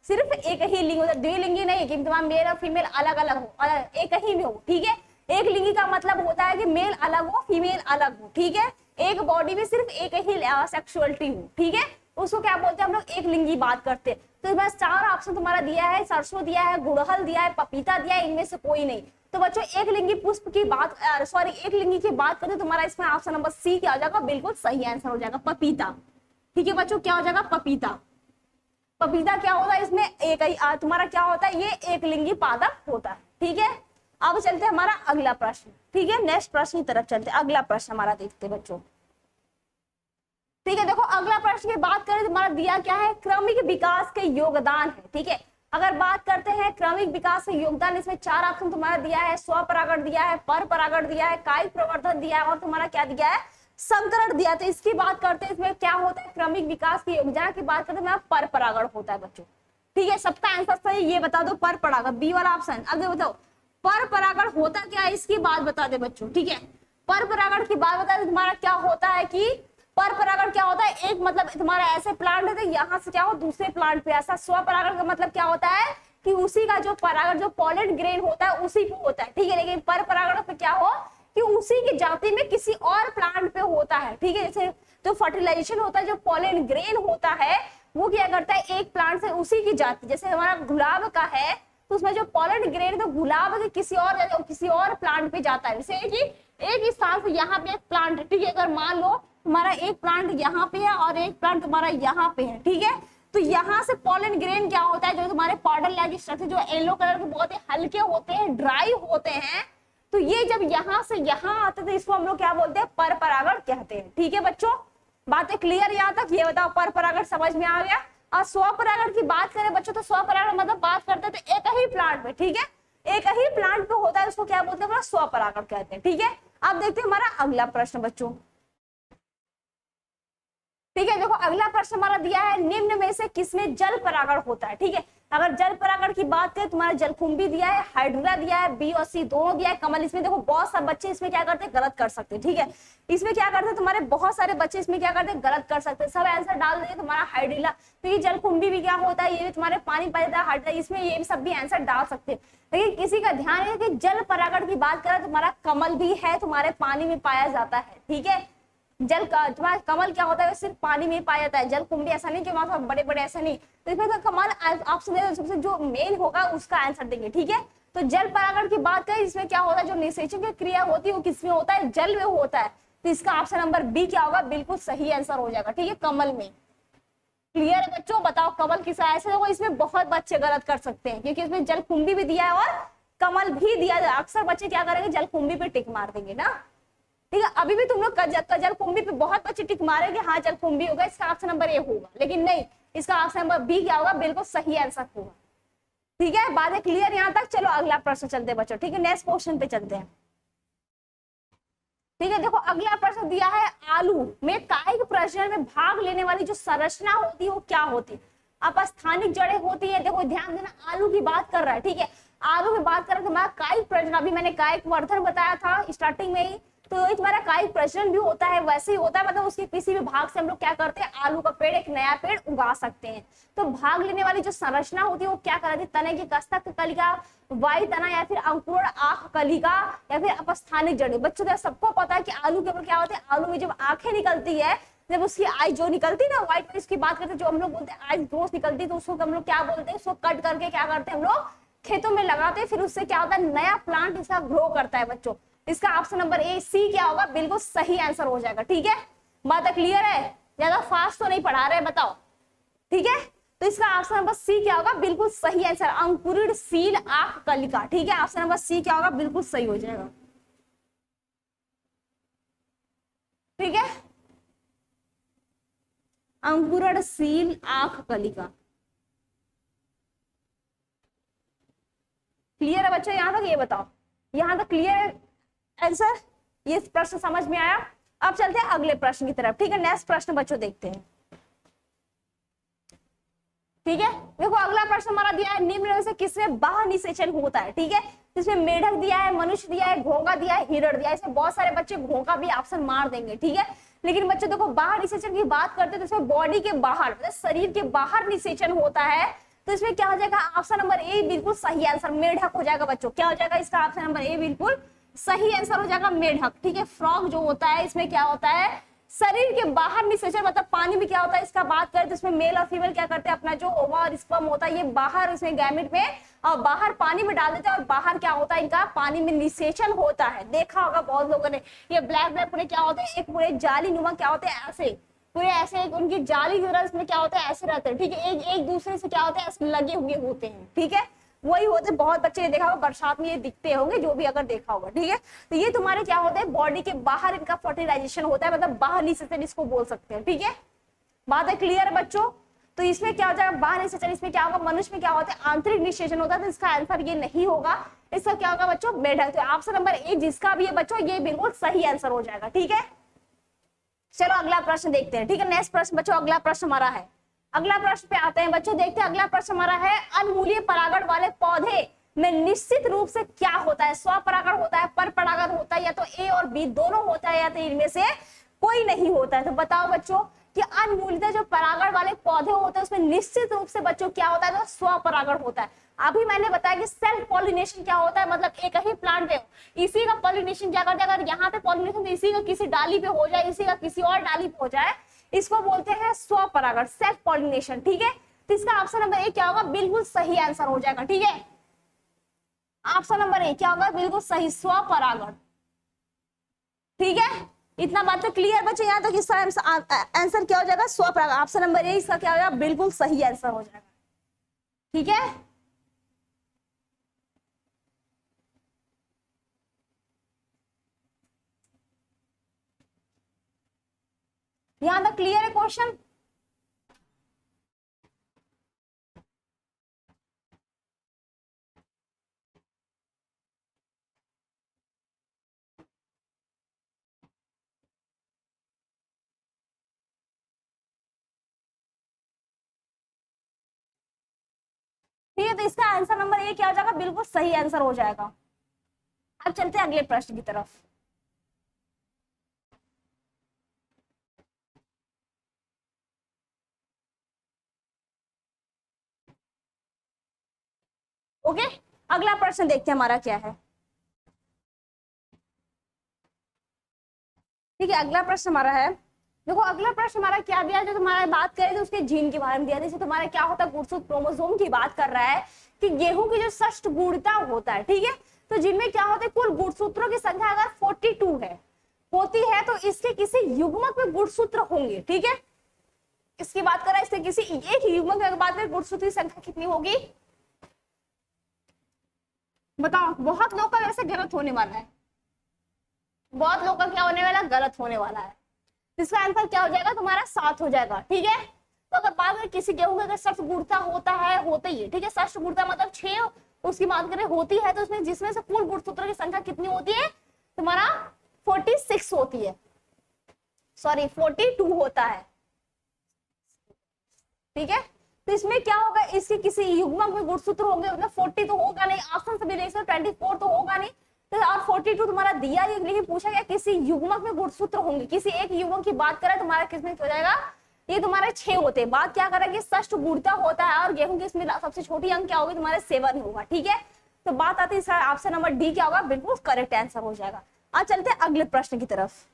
सिर्फ एक ही लिंग होता है, द्विलिंगी नहीं कि तुम्हारा मेल और फीमेल अलग अलग हो, एक ही में हो, ठीक है। एक लिंगी का मतलब होता है कि मेल अलग हो फीमेल अलग हो, ठीक है। एक बॉडी में सिर्फ एक ही सेक्सुअलिटी हो, ठीक है, उसको क्या बोलते हैं हम लोग एक लिंगी बात करते हैं। तो इसमें 4 ऑप्शन तुम्हारा दिया है, सरसों दिया है, गुड़हल दिया है, पपीता दिया है, इनमें से कोई नहीं। तो बच्चों एक लिंगी पुष्प की बात एक लिंगी की बात करें तुम्हारा इसमें ऑप्शन नंबर सी क्या हो जाएगा, बिल्कुल सही आंसर हो जाएगा, पपीता, ठीक है बच्चों। क्या हो जाएगा, पपीता। पपीता क्या होता है इसमें एक ही तुम्हारा क्या होता है, ये एक लिंगी पादप होता है, ठीक है। अब चलते हैं हमारा अगला प्रश्न, ठीक है। नेक्स्ट प्रश्न की तरफ चलते हैं, अगला प्रश्न हमारा देखते हैं बच्चों, ठीक है। देखो अगला प्रश्न की बात करें तुम्हारा दिया क्या है, क्रमिक विकास के योगदान है, ठीक है। अगर बात करते हैं क्रमिक विकास के योगदान, इसमें 4 ऑप्शन तुम्हारा दिया है, स्वपरागण दिया है, पर परागण दिया है, कायिक प्रवर्धन दिया है और तुम्हारा क्या दिया है, संकरण दिया। तो इसकी बात करते हैं इसमें क्या होता है, क्रमिक विकास के योगदान की बात करते हैं पर परागण होता है बच्चों, ठीक है। सबका आंसर सही ये बता दो, पर परागण बी वाला ऑप्शन। आगे बताओ पर परागण होता क्या है, इसकी बात बता दे बच्चों, ठीक है। पर परागण की बात बता दे तुम्हारा क्या होता है कि पर परागण क्या होता है, एक मतलब तुम्हारा ऐसे प्लांट है यहाँ से क्या हो दूसरे प्लांट पे ऐसा। स्वपरागण का मतलब क्या होता है कि उसी का जो परागण जो पॉलन ग्रेन होता है उसी पे होता है, ठीक है। लेकिन पर परागण पे क्या हो कि उसी की जाति में किसी और प्लांट पे होता है, ठीक है। जैसे जो फर्टिलाइजेशन होता है जो पॉलन ग्रेन होता है वो क्या करता है एक प्लांट से उसी की जाति, जैसे हमारा गुलाब का है तो उसमें जो पॉलन ग्रेन तो गुलाब के किसी और प्लांट पे जाता है। जैसे कि एक स्थान से यहाँ पे एक प्लांट, ठीक है। अगर मान लो तुम्हारा एक प्लांट यहाँ पे है और एक प्लांट तुम्हारा यहाँ पे है, ठीक है। तो यहाँ से पॉलन ग्रेन क्या होता है जो तुम्हारे पाउडर लाइक स्ट्रक्चर जो येलो कलर के बहुत ही हल्के होते हैं, ड्राई होते हैं, तो ये जब यहाँ से यहाँ आते थे इसको हम लोग क्या बोलते हैं, पर परागण कहते हैं, ठीक है बच्चों। बातें क्लियर यहाँ तक, ये बताओ पर परागण समझ में आ गया। और स्वपरागण की बात करें बच्चों तो स्वपरागण मतलब बात करते थे एक ही प्लांट पे, ठीक है, एक ही प्लांट पे होता है उसको क्या बोलते हैं, स्वपरागण कहते हैं, ठीक है। अब देखते हैं हमारा अगला प्रश्न बच्चों, ठीक है। देखो अगला प्रश्न हमारा दिया है निम्न में से किसमें जल परागण होता है, ठीक है। अगर जल परागण की बात करें तुम्हारा जलकुंभी दिया है, हाइड्रा दिया है, बी और सी दोनों दिया है, कमल। इसमें देखो बहुत सारे बच्चे इसमें क्या करते हैं गलत कर सकते हैं, ठीक है। इसमें क्या करते हैं तुम्हारे बहुत सारे बच्चे इसमें क्या करते हैं गलत कर सकते हैं, सब आंसर डाल देंगे तुम्हारा हाइड्रिला। तो ये जलकुंभी भी क्या होता है, ये भी तुम्हारे पानी पाता है, हाइड्रा, इसमें ये सब भी आंसर डाल सकते हैं। लेकिन किसी का ध्यान है कि जल परागण की बात करें तुम्हारा कमल भी है, तुम्हारे पानी में पाया जाता है, ठीक है। जल का तुम्हारा कमल क्या होता है सिर्फ पानी में पाया जाता है, जल कुंभी ऐसा नहीं कि वहां बड़े बड़े ऐसा नहीं। तो इसमें तो कमल ऑप्शन सबसे जो मेन होगा उसका आंसर देंगे, ठीक है। तो जल परागण की बात करें इसमें क्या होता है जो निषेचन की क्रिया होती है वो किसमें होता है, जल में होता है। तो इसका ऑप्शन नंबर बी क्या होगा, बिल्कुल सही आंसर हो जाएगा, ठीक है, कमल में। क्लियर है बच्चों, बताओ कमल किसा ऐसे देखो इसमें बहुत बच्चे गलत कर सकते हैं क्योंकि इसमें जल कुंभी भी दिया है और कमल भी दिया है। अक्सर बच्चे क्या करेंगे जल कुंभी पे टिक मार देंगे ना, ठीक है। अभी भी तुम लोग जल कुंभी पे बहुत बच्चे टिक मारेंगे, हाँ जल कुंभी होगा, इसका ऑप्शन नंबर ए होगा, लेकिन नहीं, इसका ऑप्शन नंबर बी क्या होगा, बिल्कुल सही आंसर होगा, ठीक है। बातें क्लियर यहाँ तक। चलो अगला प्रश्न चलते हैं बच्चों, ठीक है, नेक्स्ट क्वेश्चन पे चलते हैं, ठीक है। देखो अगला प्रश्न दिया है आलू में कायिक प्रजनन में भाग लेने वाली जो संरचना होती है वो क्या होती है, अपस्थानिक जड़ें होती है। देखो ध्यान देना, आलू की बात कर रहा है, ठीक है। आलू की बात कर रहा है तुम्हारा कायिक प्रजनन, अभी मैंने कायिक वर्धन बताया था स्टार्टिंग में ही, तो तुम्हारा कायिक प्रजनन भी होता है, वैसे ही होता है, मतलब उसके किसी भी भाग से हम लोग क्या करते हैं आलू का पेड़ एक नया पेड़ उगा सकते हैं। तो भाग लेने वाली जो संरचना होती है वो क्या कराती है, तने की कस्तक कलिका, वायु तना या फिर अंकुरण आंख कलिका या फिर अपस्थानिक जड़ें। बच्चों को सबको पता है कि आलू के ऊपर क्या होता है, आलू में जब आंखें निकलती है, जब उसकी आई जो निकलती ना व्हाइट, इसकी बात करते हैं जो हम लोग बोलते हैं आई ग्रोथ निकलती, तो उसको हम लोग क्या बोलते हैं, उसको कट करके क्या करते हैं हम लोग खेतों में लगाते हैं, फिर उससे क्या होता है नया प्लांट इसका ग्रो करता है बच्चों। इसका ऑप्शन नंबर ए सी क्या होगा, बिल्कुल सही आंसर हो जाएगा, ठीक है। बात क्लियर है, ज्यादा फास्ट तो नहीं पढ़ा रहे, बताओ, ठीक है। तो इसका ऑप्शन नंबर सी क्या होगा, बिल्कुल सही आंसर, अंकुरित सील आंख कलिका, ठीक है। ऑप्शन नंबर सी क्या होगा, बिल्कुल सही हो जाएगा। अंकुरणशील आंख कलिका। क्लियर है बच्चों यहां तक? ये बताओ यहां तक क्लियर है आंसर? ये प्रश्न समझ में आया? अब चलते हैं अगले प्रश्न की तरफ। ठीक है, नेक्स्ट प्रश्न बच्चों देखते हैं। ठीक है, देखो अगला प्रश्न हमारा दिया है, निम्न में से किसमें बाह्य निषेचन होता है? ठीक है, इसमें मेढक दिया है, मनुष्य दिया है, घोंघा दिया है, हिरण दिया है। इसमें बहुत सारे बच्चे घोंघा भी ऑप्शन मार देंगे। ठीक है, लेकिन बच्चों देखो बाहर निषेचन की बात करते हैं तो इसमें बॉडी के बाहर मतलब शरीर के बाहर निषेचन होता है। तो इसमें क्या हो जाएगा? ऑप्शन नंबर ए बिल्कुल सही आंसर, मेढक हो जाएगा बच्चों। क्या हो जाएगा इसका? ऑप्शन नंबर ए बिल्कुल सही आंसर हो जाएगा, मेढक। ठीक है, फ्रॉग जो होता है इसमें क्या होता है? शरीर के बाहर निषेचन, मतलब पानी में क्या होता है इसका बात करें तो इसमें मेल और फीमेल क्या करते हैं, अपना जो ओवा और स्पर्म होता है ये बाहर इसमें गैमेट में और बाहर पानी में डाल देते हैं और बाहर क्या होता है इनका पानी में निषेचन होता है। देखा होगा बहुत लोगों ने, ये ब्लैक ब्लैक पूरे क्या होते हैं, एक पूरे जाली नुमा क्या होते हैं, ऐसे पूरे ऐसे उनकी जाली की तरह इसमें क्या होता है, ऐसे रहते हैं। ठीक है, एक दूसरे से क्या होते हैं, लगे हुए होते हैं। ठीक है, वही होते, बहुत बच्चे ने देखा होगा बरसात में ये दिखते होंगे, जो भी अगर देखा होगा। ठीक है, तो ये तुम्हारे क्या होते हैं, बॉडी के बाहर इनका फर्टिलाइजेशन होता है, मतलब बाहर निषेचन इसको बोल सकते हैं। ठीक है, बात है क्लियर है बच्चों? तो इसमें क्या हो जाएगा, बाहर निषेचन। इसमें क्या होगा, मनुष्य में क्या होता है, आंतरिक निषेचन होता है। तो इसका आंसर ये नहीं होगा, इसका क्या होगा बच्चों, मेढक। तो ऑप्शन नंबर ए जिसका भी है बच्चों ये बिल्कुल सही आंसर हो जाएगा। ठीक है, चलो अगला प्रश्न देखते हैं। ठीक है, नेक्स्ट प्रश्न बच्चों, अगला प्रश्न हमारा है, अगला प्रश्न पे आते हैं बच्चों, देखते हैं अगला प्रश्न हमारा है, अनमूल्य परागण वाले पौधे में निश्चित रूप से क्या होता है? स्वपरागण होता है, पर परागण होता है, या तो ए और बी दोनों होता है, या तो इनमें से कोई नहीं होता है। तो बताओ बच्चों कि अनमूल्यता जो परागण वाले पौधे होते हैं उसमें निश्चित रूप से बच्चों क्या होता है, तो स्वपरागण होता है। अभी मैंने बताया कि सेल्फ पॉलिनेशन क्या होता है, मतलब एक ही प्लांट पे इसी का पॉलिनेशन क्या करता है, अगर यहाँ पे पॉलिनेशन तो इसी का किसी डाली पे हो जाए, इसी का किसी और डाली पे हो जाए, इसको बोलते हैं स्वपरागण, सेल्फ पॉलिनेशन। ठीक है, तो इसका ऑप्शन नंबर ए क्या होगा, बिल्कुल सही आंसर हो जाएगा। ठीक है, ऑप्शन नंबर ए क्या होगा, बिल्कुल सही, स्वपरागण। ठीक है, इतना बात तो क्लियर बच्चे? यहाँ तक इसका आंसर क्या हो जाएगा, स्वपरागण। ऑप्शन नंबर ए इसका क्या होगा, बिल्कुल सही आंसर हो जाएगा। ठीक है, यहाँ तक क्लियर है क्वेश्चन? ठीक है, तो इसका आंसर नंबर ए क्या हो जाएगा, बिल्कुल सही आंसर हो जाएगा। अब चलते हैं अगले प्रश्न की तरफ। ओके, अगला प्रश्न देखते हैं हमारा क्या है। ठीक है, अगला प्रश्न हमारा है, देखो अगला प्रश्न हमारा क्या दिया है, जो तुम्हारा बात करें तो उसके जीन के बारे में दिया है। जैसे तुम्हारा क्या होता है, गुणसूत्र क्रोमोसोम की बात कर रहा है कि गेहूं की जो षष्ठ गुणता होता है। ठीक है, तो जिनमें क्या होता है, कुल गुणसूत्रों की संख्या अगर 42 है होती है तो इसके किसी युग्मक में गुणसूत्र होंगे। ठीक है, इसकी बात कर रहा है, इसके किसी एक युग्मक में बात करें गुणसूत्र की संख्या कितनी होगी, बताओ? बहुत लोग का वैसे गलत होने वाला है, बहुत लोग का क्या होने वाला, गलत होने वाला है। इसका आंसर क्या हो जाएगा तुम्हारा, 7 हो जाएगा। ठीक है, तो अगर बात करें किसी गेहूं का षष्ठ गुणता होता है, होता ही है। ठीक है, षष्ठ गुणता मतलब 6, उसकी बात करें होती है तो उसमें जिसमें से कुल गुणसूत्र की संख्या कितनी होती है तुम्हारा, 46 होती है, सॉरी 42 होता है। ठीक है, तो इसमें क्या होगा, इसके किसी युग्मक में गुणसूत्र होंगे, मतलब 40 तो होगा नहीं, ऑप्शन से भी देख सकते 24 तो होगा नहीं, तो और 42 तुम्हारा दिया है, लेकिन पूछा गया किसी युग्मक में गुणसूत्र होंगे, किसी एक युग्मक की बात करें तुम्हारा किसमें हो जाएगा, ये तुम्हारे 6 होते हैं। बात क्या करेंगे, षष्ठ गुणता होता है और गेहूं की इसमें सबसे छोटी अंक क्या होगी तुम्हारे 7 होगा। ठीक है, तो बात आती है ऑप्शन नंबर डी क्या होगा, बिल्कुल करेक्ट आंसर हो जाएगा। आज चलते हैं अगले प्रश्न की तरफ।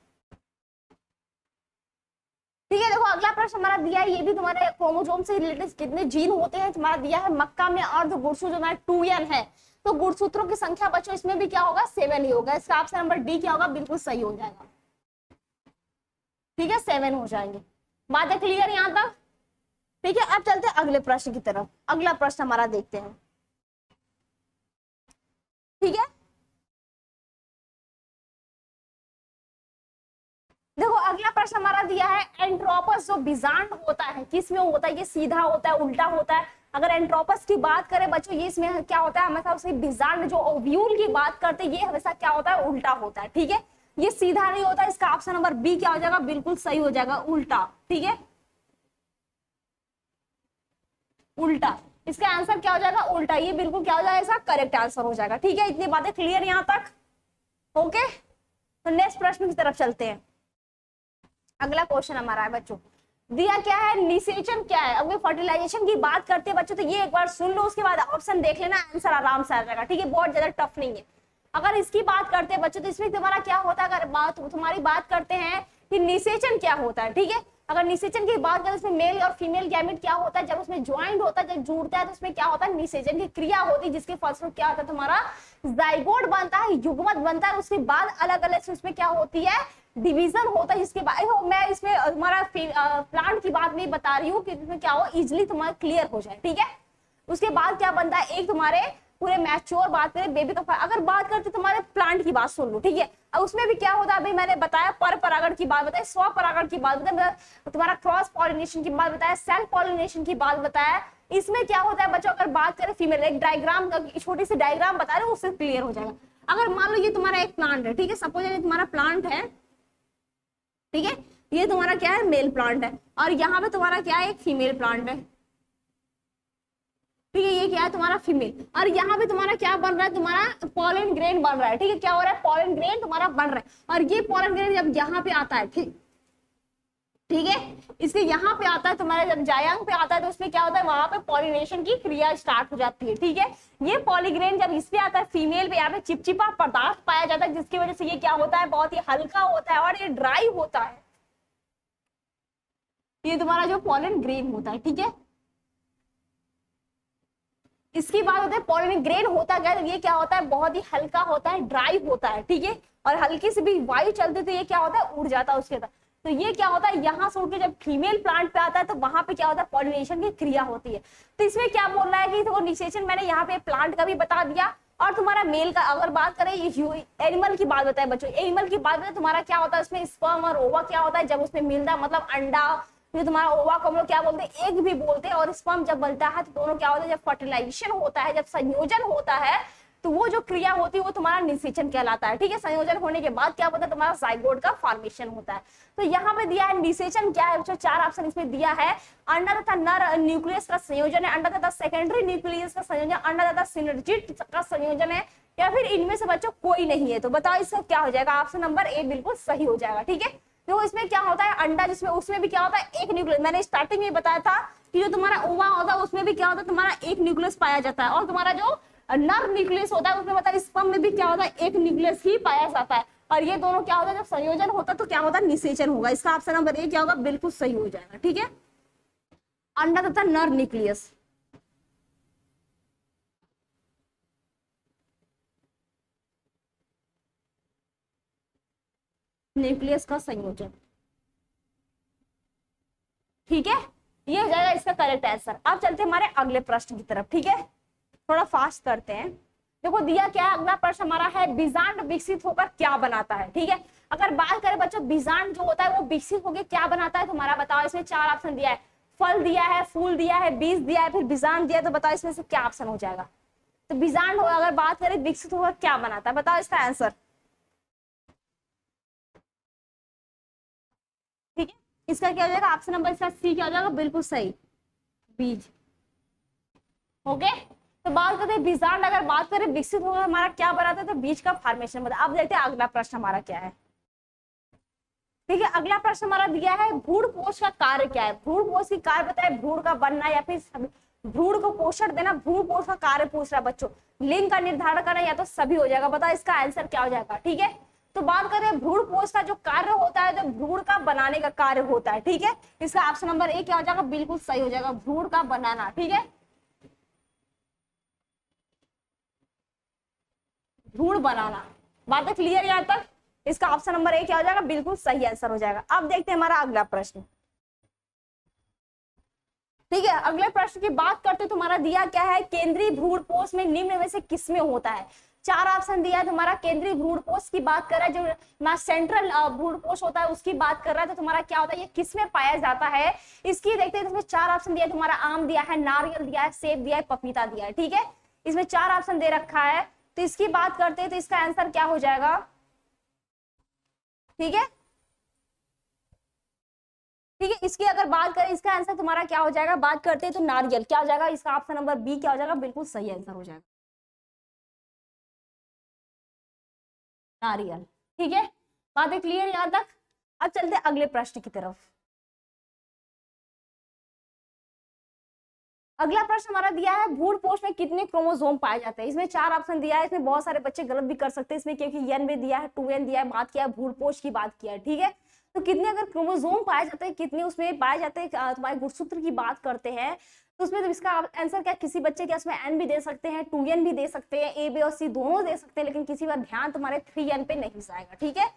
ठीक है, देखो अगला प्रश्न हमारा दिया है, ये भी तुम्हारे क्रोमोसोम से रिलेटेड कितने जीन होते हैं तुम्हारा दिया है, मक्का में अर्ध गुणसूत्र जो 2n है, तो गुणसूत्रों की संख्या बच्चों इसमें भी क्या होगा, 7 ही होगा। इसका ऑप्शन नंबर डी क्या होगा, बिल्कुल सही हो जाएगा। ठीक है, 7 हो जाएंगे। बात है क्लियर यहाँ तक? ठीक है, अब चलते हैं अगले प्रश्न की तरफ। अगला प्रश्न हमारा देखते हैं। ठीक है, देखो अगला प्रश्न हमारा दिया है एंट्रोपस जो बिजांड होता है किस में होता है, ये सीधा होता है उल्टा होता है। अगर एंट्रोपस की बात करें बच्चों, ये इसमें क्या होता है हमेशा उसे बिजांड जो ओव्यूल की बात करते हैं ये हमेशा क्या होता है उल्टा होता है, ठीक है, ये सीधा नहीं होता। इसका ऑप्शन नंबर बी क्या हो जाएगा, बिल्कुल सही हो जाएगा, उल्टा, ठीक है, उल्टा। इसका आंसर क्या हो जाएगा, उल्टा, ये बिल्कुल क्या हो जाएगा, इसका करेक्ट आंसर हो जाएगा, ठीक है। इतनी बातें क्लियर यहां तक, ओके। तो नेक्स्ट प्रश्न की तरफ चलते हैं। अगला क्वेश्चन हमारा है बच्चों, दिया क्या है, निषेचन क्या है। अगर फर्टिलाइजेशन की बात करते हैं बच्चों तो ये एक बार सुन लो, उसके बाद ऑप्शन देख लेना, आंसर आराम से आ जाएगा, ठीक है, बहुत ज्यादा टफ नहीं है। अगर इसकी बात करते हैं बच्चों तो इसमें तुम्हारा क्या होता है, अगर तुम्हारी बात करते हैं कि निषेचन क्या होता है, ठीक है। अगर निषेचन की बात करें, इसमें मेल और फीमेल गैमेट क्या होता है, जब उसमें ज्वाइंट होता है, जब जुड़ता है तो उसमें क्या होता है, निषेचन की क्रिया होती है, जिसके फलस्वरूप क्या होता है, तुम्हारा जाइगोट बनता है, युग्मक बनता है। उसके बाद अलग अलग उसमें क्या होती है, डिवीजन होता है, जिसके बाद मैं इसमें तुम्हारा प्लांट की बात नहीं बता रही हूँ कि इसमें क्या हो, इजिली तुम्हारा क्लियर हो जाए, ठीक है। उसके बाद क्या बनता है, एक तुम्हारे पूरे मैच्योर बात करें बेबी का, अगर बात करते तुम्हारे प्लांट की बात सुन लो, ठीक है। अब उसमें भी क्या होता है, अभी मैंने बताया पर परागण की बात बताई, स्व परागण की बात बताया, तुम्हारा क्रॉस पॉलिनेशन की बात बताया, सेल्फ पॉलिनेशन की बात बताया। इसमें क्या होता है बच्चों, अगर बात करें फीमेल, एक डायग्राम, छोटी सी डायग्राम बता रहे हो, उससे क्लियर हो जाएगा। अगर मान लो ये तुम्हारा एक प्लांट है, ठीक है, सपोज ये तुम्हारा प्लांट है, ठीक है, ये तुम्हारा क्या है, मेल प्लांट है, और यहाँ पे तुम्हारा क्या है, एक फीमेल प्लांट है, ठीक है, ये क्या है तुम्हारा फीमेल, और यहाँ पे तुम्हारा क्या बन रहा है, तुम्हारा पॉलन ग्रेन बन रहा है, ठीक है, क्या हो रहा है, पॉलन ग्रेन तुम्हारा बन रहा है, और ये पॉलन ग्रेन जब यहाँ पे आता है, ठीक है, इसके यहाँ पे आता है तुम्हारे, जब जायांग पे आता है तो उसमें क्या होता है, वहां पे पॉलिनेशन की क्रिया स्टार्ट हो जाती है, ठीक है। ये पॉलीग्रेन जब इस पे आता है फीमेल पे, यहाँ पे चिपचिपा पदार्थ पाया जाता है, जिसकी वजह से ये क्या होता है, बहुत ही हल्का होता है और ये ड्राई होता है, ये तुम्हारा जो पॉलन ग्रेन होता है, ठीक है। इसकी बात होता है पॉलन ग्रेन होता क्या है, ये क्या होता है, बहुत ही हल्का होता है, ड्राई होता है, ठीक है, और हल्की से भी वायु चलती तो ये क्या होता है, उड़ जाता है उसके अंदर। तो ये क्या होता है, यहाँ से उड़ के जब फीमेल प्लांट पे आता है तो वहां पे क्या होता है, पॉलिनेशन की क्रिया होती है। तो इसमें क्या बोल रहा है कि तो निषेचन मैंने यहाँ पे प्लांट का भी बता दिया, और तुम्हारा मेल का अगर बात करें, एनिमल की बात बताए बच्चों, एनिमल की बात बताए, तुम्हारा क्या होता है, उसमें स्पर्म और ओवा क्या होता है, जब उसमें मिलता है, मतलब अंडा, ये तुम्हारा ओवा को हम लोग क्या बोलते हैं, एग भी बोलते हैं, और स्पर्म जब बनता है तो दोनों क्या होता है, जब फर्टिलाइजेशन होता है, जब संयोजन होता है, तो वो जो क्रिया होती है वो तुम्हारा निषेचन कहलाता है, ठीक है। संयोजन होने के बाद क्या होता है, तुम्हारा जाइगोट का फॉर्मेशन होता है। तो यहाँ पे दिया है निषेचन क्या है, जो 4 ऑप्शन इसमें दिया है, अंडा तथा नर न्यूक्लियस का संयोजन है, अंडा तथा सेकेंडरी न्यूक्लियस का संयोजन, अंडा तथा सिनर्जिड का संयोजन है, या फिर इनमें से बच्चों कोई नहीं है। तो बताओ इसका क्या हो जाएगा, ऑप्शन नंबर ए बिल्कुल सही हो जाएगा, ठीक है। तो इसमें क्या होता है, अंडा जिसमें, उसमें भी क्या होता है, एक न्यूक्लियस, मैंने स्टार्टिंग में बताया था कि जो तुम्हारा ओवा होता है उसमें भी क्या होता है, तुम्हारा एक न्यूक्लियस पाया जाता है, और तुम्हारा जो नर न्यूक्लियस होता है उसमें मतलब स्पर्म में भी क्या होता है, एक न्यूक्लियस ही पाया जाता है, और ये दोनों क्या होता है, जब संयोजन होता है तो क्या होता है, निषेचन होगा। इसका ऑप्शन नंबर ए क्या होगा, बिल्कुल सही हो जाएगा, ठीक है, अंडा तथा नर न्यूक्लियस। न्यूक्लियस का संयोजन, ठीक है, ये हो जाएगा इसका करेक्ट आंसर। अब चलते हैं हमारे अगले प्रश्न की तरफ, ठीक है, थोड़ा फास्ट करते हैं। देखो दिया क्या है, अगला प्रश्न हमारा है, बीजांड विकसित होकर क्या बनाता है, ठीक है। अगर बात करें बच्चों, बीजांड जो होता है वो विकसित होकर क्या बनाता है, तुम्हारा बताओ। इसमें 4 ऑप्शन दिया है, फल दिया है, फूल दिया है, बीज दिया है, फिर बीजांड दिया है, तो बताओ इसमें से क्या ऑप्शन हो जाएगा। तो बीजांड अगर बात करें विकसित होकर क्या बनाता है, बताओ इसका आंसर, ठीक है। इसका क्या हो जाएगा, ऑप्शन नंबर इसका सी क्या हो जाएगा, बिल्कुल सही, बीज, ओके। तो बात करते हैं बीजांड, अगर बात करें विकसित होकर हमारा क्या बनाता है, तो बीज का फॉर्मेशन बता। अब देखते हैं अगला प्रश्न हमारा क्या है, ठीक है। अगला प्रश्न हमारा दिया है, भ्रूणपोष का कार्य क्या है। भ्रूणपोष की कार्य बताए, भ्रूण का बनना या फिर भ्रूण को पोषण देना, भ्रूणपोष का कार्य पूछ रहा है बच्चों, लिंग का निर्धारण करना, या तो सभी हो जाएगा। बताओ इसका आंसर क्या हो जाएगा, ठीक है। तो बात करें भ्रूणपोष का जो कार्य होता है, तो भ्रूण का बनाने का कार्य होता है, ठीक है। इसका ऑप्शन नंबर ए क्या हो जाएगा, बिल्कुल सही हो जाएगा, भ्रूण का बनाना, ठीक है, भ्रूण बनाना। बातें क्लियर यहाँ तक। इसका ऑप्शन नंबर ए क्या हो जाएगा, बिल्कुल सही आंसर हो जाएगा। अब देखते हैं हमारा अगला प्रश्न, ठीक है। अगले प्रश्न की बात करते तुम्हारा दिया क्या है, केंद्रीय भ्रूणपोष में निम्न में से किसमें होता है। चार ऑप्शन दिया है, तुम्हारा केंद्रीय भ्रूण कोष की बात कर रहा है, जो सेंट्रल भ्रूण कोष होता है उसकी बात कर रहा है, तो तुम्हारा क्या होता है, ये किस में पाया जाता है इसकी देखते हैं। इसमें चार ऑप्शन दिया है, तुम्हारा आम दिया है, नारियल दिया है, सेब दिया है, पपीता दिया है। ठीक है, इसमें चार ऑप्शन दे रखा है, तो इसकी बात करते हैं तो इसका आंसर क्या हो जाएगा। ठीक है, ठीक है, इसकी अगर बात करें इसका आंसर तुम्हारा क्या हो जाएगा, बात करते हैं तो नारियल क्या हो जाएगा, इसका ऑप्शन नंबर बी क्या हो जाएगा, बिल्कुल सही आंसर हो जाएगा नारियल। ठीक है, बातें क्लियर यहां तक। अब चलते हैं अगले प्रश्न की तरफ। अगला प्रश्न हमारा दिया है, भ्रूण पोष में कितने क्रोमोसोम पाए जाते हैं। इसमें चार ऑप्शन दिया है, इसमें बहुत सारे बच्चे गलत भी कर सकते हैं इसमें, क्योंकि एन में दिया है, 2n दिया है, बात किया है भ्रूण पोष की बात किया है। ठीक है, तो कितने अगर क्रोमोसोम पाए जाते हैं, कितने उसमें पाए जाते हैं, तुम्हारे गुणसूत्र की बात करते हैं तो उसमें तो इसका आंसर क्या, किसी बच्चे के इसमें एन भी दे सकते हैं, 2n भी दे सकते हैं, ए बी और सी दोनों दे सकते हैं, लेकिन किसी का ध्यान तुम्हारे 3n पे नहीं जाएगा। ठीक है,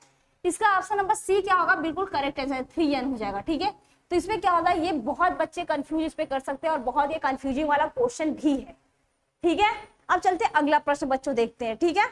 इसका ऑप्शन नंबर सी क्या होगा, बिल्कुल करेक्ट आंसर 3n हो जाएगा। ठीक है, तो इसमें क्या होगा, ये बहुत बच्चे कंफ्यूज इस पे कर सकते हैं और बहुत ये कंफ्यूजिंग वाला क्वेश्चन भी है। ठीक है, अब चलते हैं अगला प्रश्न बच्चों देखते हैं। ठीक है,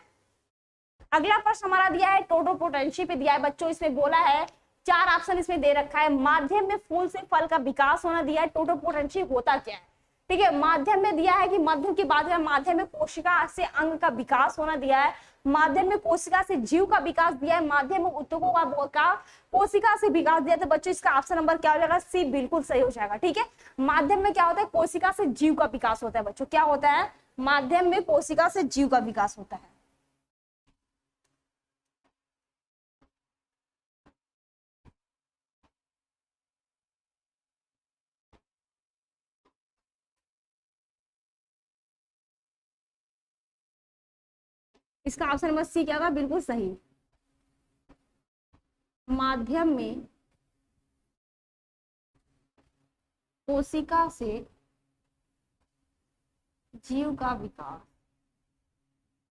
अगला प्रश्न हमारा दिया है टोटोपोटेंसी पे दिया है बच्चों, इसमें बोला है चार ऑप्शन इसमें दे रखा है, माध्यम में फूल से फल का विकास होना दिया है, टोटोपोटेंसी होता क्या है। ठीक है, माध्यम में दिया है कि माध्यम की बात करें, माध्यम में कोशिका से अंग का विकास होना दिया है, माध्यम में कोशिका से जीव का विकास दिया है, माध्यम में ऊतकों का कोशिका से विकास दिया। तो बच्चों इसका ऑप्शन नंबर क्या हो जाएगा, सी बिल्कुल सही हो जाएगा। ठीक है, माध्यम में क्या होता है, कोशिका से जीव का विकास होता है बच्चों, क्या होता है, माध्यम में कोशिका से जीव का विकास होता है। इसका ऑप्शन नंबर सी क्या होगा, बिल्कुल सही, माध्यम में कोशिका से जीव का विकास।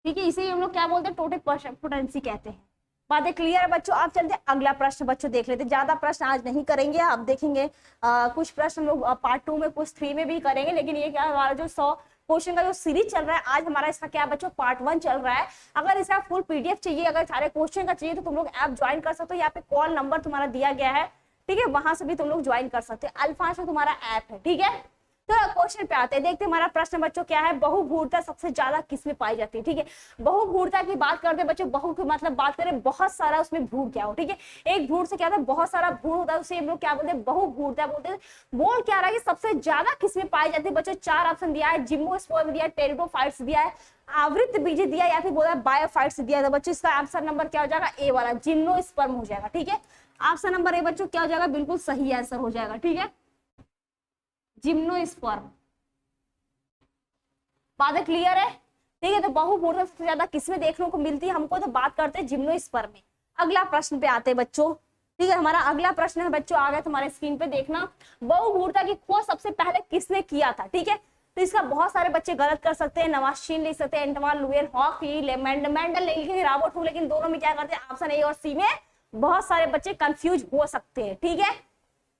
ठीक है, इसे हम लोग क्या बोलते हैं, टोटोपोटेंसी कहते हैं। बातें क्लियर है बच्चों। आप चलते हैं अगला प्रश्न बच्चों देख लेते हैं, ज्यादा प्रश्न आज नहीं करेंगे, आप देखेंगे कुछ प्रश्न हम लोग पार्ट 2 में, कुछ 3 में भी करेंगे, लेकिन ये क्या हमारा जो 100 क्वेश्चन का जो सीरीज चल रहा है, आज हमारा इसका क्या बच्चों, पार्ट 1 चल रहा है। अगर इसका फुल पीडीएफ चाहिए, अगर सारे क्वेश्चन का चाहिए, तो तुम लोग ऐप ज्वाइन कर सकते हो, यहाँ पे कॉल नंबर तुम्हारा दिया गया है। ठीक है, वहां से भी तुम लोग ज्वाइन कर सकते हो, अल्फांश में तुम्हारा ऐप है। ठीक है, तो क्वेश्चन पे आते हैं, देखते हैं हमारा प्रश्न बच्चों क्या है, बहुभूरता सबसे ज्यादा किसमें पाई जाती है। ठीक है, बहुभूरता की बात करते हैं बच्चों, बहु की मतलब बात करें बहुत सारा उसमें भ्रूण क्या हो। ठीक है, एक भ्रूण से क्या होता है, बहुत सारा भ्रूण होता है, उसे हम लोग क्या बोलते हैं, बहुभूरता बोलते हैं। बोल क्या रहा है कि सबसे ज्यादा किसमें पाई जाती है बच्चों, चार ऑप्शन दिया है, जिम्नोस्पर्म दिया है, टेरिडोफाइट्स दिया है, आवृत बीज दिया या फिर बोला बायोफाइट्स दिया। तो बच्चों इसका आंसर नंबर क्या हो जाएगा, ए वाला जिम्नोस्पर्म हो जाएगा। ठीक है, ऑप्शन नंबर ए बच्चों क्या हो जाएगा, बिल्कुल सही आंसर हो जाएगा। ठीक है, जिम्नोस्पर्म। बात क्लियर है। ठीक है, तो बहुभूरता सबसे ज्यादा किसमें देखने को मिलती है हमको, तो बात करते हैं जिम्नोस्पर्म में। अगला प्रश्न पे आते हैं बच्चों। ठीक है, हमारा अगला प्रश्न है बच्चों, आ गया तुम्हारे स्क्रीन पे, देखना, बहुभूरता की खोज सबसे पहले किसने किया था। ठीक है, तो इसका बहुत सारे बच्चे गलत कर सकते हैं, नवाशीन लिख सकते हैं, एंटवान लुएनहॉक, मेंडल लिखे, रॉबर्ट हुक, लेकिन दोनों में क्या करते हैं, ऑप्शन ए और सी में बहुत सारे बच्चे कंफ्यूज हो सकते हैं। ठीक है,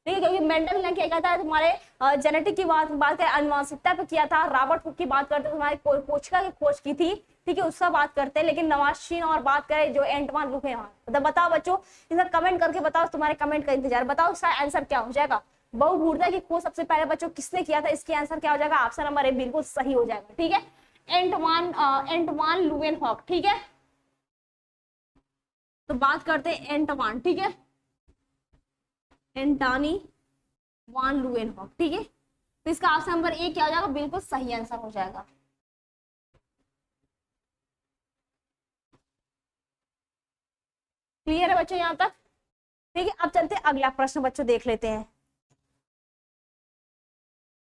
ठीक है, क्योंकि मेंडल ने क्या कहता है, तुम्हारे जेनेटिक की बात करें, अनुवांशिकता पे किया था, रॉबर्ट हुक की बात करते हैं तुम्हारे कोशिका की खोज की थी। ठीक है, उसका बात करते हैं, लेकिन नवाशीन और बात करें जो एंटवान लुक है, तो बताओ बच्चों, इसका कमेंट करके बताओ, तुम्हारे कमेंट का इंतजार, बताओ इसका आंसर क्या हो जाएगा। बहुभूरता की खोज सबसे पहले बच्चों किसने किया था, इसके आंसर क्या हो जाएगा, ऑप्शन नंबर ए बिल्कुल सही हो जाएगा। ठीक है, एंटवान लुएनहॉक। ठीक है, तो बात करते हैं एंटवान। ठीक है, एंटोनी वान लुएनहॉक। ठीक है, तो इसका ऑप्शन नंबर ए क्या हो जाएगा, बिल्कुल सही आंसर हो जाएगा। क्लियर है बच्चों यहां तक। ठीक है, अब चलते हैं अगला प्रश्न बच्चों देख लेते हैं।